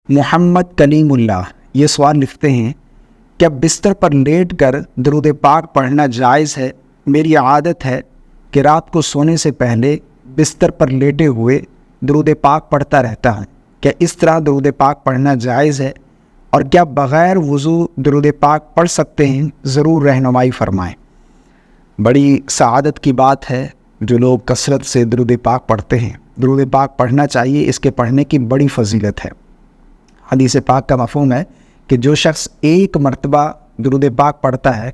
محمد کلیم اللہ یہ سوال لکھتے ہیں، کیا بستر پر لیٹ کر درود پاک پڑھنا جائز ہے؟ میری عادت ہے کہ رات کو سونے سے پہلے بستر پر لیٹے ہوئے درود پاک پڑھتا رہتا ہوں۔ کیا اس طرح درود پاک پڑھنا جائز ہے؟ اور کیا بغیر وضو درود پاک پڑھ سکتے ہیں؟ ضرور رہنمائی فرمائیں۔ بڑی سعادت کی بات ہے جو لوگ کثرت سے درود پاک پڑھتے ہیں۔ درود پاک پڑھنا چاہیے، اس کے پڑھنے کی بڑی فضیلت ہے۔ حدیث پاک کا مفہوم ہے کہ جو شخص ایک مرتبہ درود پاک پڑھتا ہے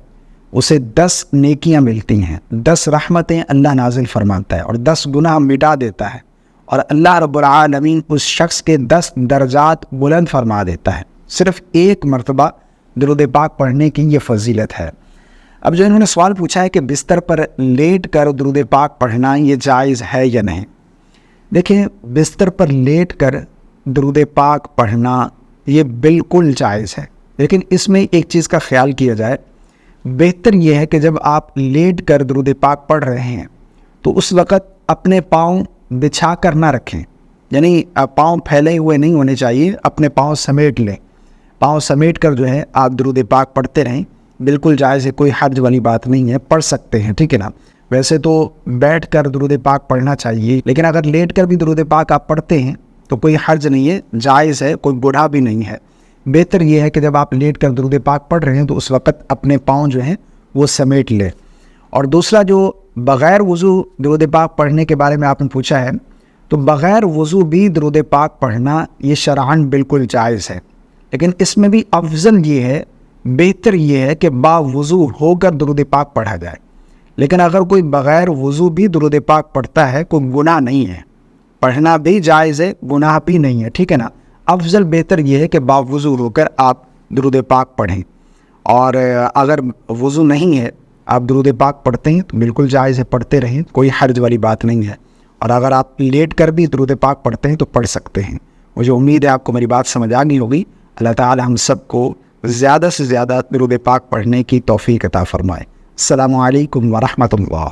اسے 10 نیکیاں ملتی ہیں، 10 رحمتیں اللہ نازل فرماتا ہے اور 10 گناہ مٹا دیتا ہے، اور اللہ رب العالمین اس شخص کے 10 درجات بلند فرما دیتا ہے۔ صرف ایک مرتبہ درود پاک پڑھنے کی یہ فضیلت ہے۔ اب جو انہوں نے سوال پوچھا ہے کہ بستر پر لیٹ کر درود پاک پڑھنا یہ جائز ہے یا نہیں، دیکھیں بستر پر لیٹ کر درود پاک پڑھنا یہ بالکل جائز ہے، لیکن اس میں ایک چیز کا خیال کیا جائے۔ بہتر یہ ہے کہ جب آپ لیٹ کر درود پاک پڑھ رہے ہیں تو اس وقت اپنے پاؤں بچھا کر نہ رکھیں، یعنی پاؤں پھیلے ہوئے نہیں ہونے چاہیے، اپنے پاؤں سمیٹ لیں، پاؤں سمیٹ کر جو ہے آپ درود پاک پڑھتے رہیں، بالکل جائز ہے، کوئی حرج والی بات نہیں ہے، پڑھ سکتے ہیں، ٹھیک ہے نا۔ ویسے تو بیٹھ کر درود پاک پڑھنا چاہیے، لیکن اگر لیٹ کر بھی درود پاک آپ پڑھتے ہیں تو کوئی حرج نہیں ہے، جائز ہے، کوئی گناہ بھی نہیں ہے۔ بہتر یہ ہے کہ جب آپ لیٹ کر درود پاک پڑھ رہے ہیں تو اس وقت اپنے پاؤں جو ہیں وہ سمیٹ لیں۔ اور دوسرا جو بغیر وضو درود پاک پڑھنے کے بارے میں آپ نے پوچھا ہے، تو بغیر وضو بھی درود پاک پڑھنا یہ شرعاً بالکل جائز ہے، لیکن اس میں بھی افضل یہ ہے، بہتر یہ ہے کہ باوضو ہو کر درود پاک پڑھا جائے۔ لیکن اگر کوئی بغیر وضو بھی درود پاک پڑھتا ہے کوئی گناہ نہیں ہے، پڑھنا بھی جائز ہے، گناہ بھی نہیں ہے، ٹھیک ہے نا۔ افضل بہتر یہ ہے کہ باوضو ہو کر آپ درود پاک پڑھیں، اور اگر وضو نہیں ہے آپ درود پاک پڑھتے ہیں تو بالکل جائز ہے، پڑھتے رہیں، کوئی حرج والی بات نہیں ہے۔ اور اگر آپ لیٹ کر بھی درود پاک پڑھتے ہیں تو پڑھ سکتے ہیں۔ مجھے امید ہے آپ کو میری بات سمجھ آ گئی ہوگی۔ اللہ تعالی ہم سب کو زیادہ سے زیادہ درود پاک پڑھنے کی توفیق عطا فرمائے۔ السلام علیکم ورحمۃ اللہ۔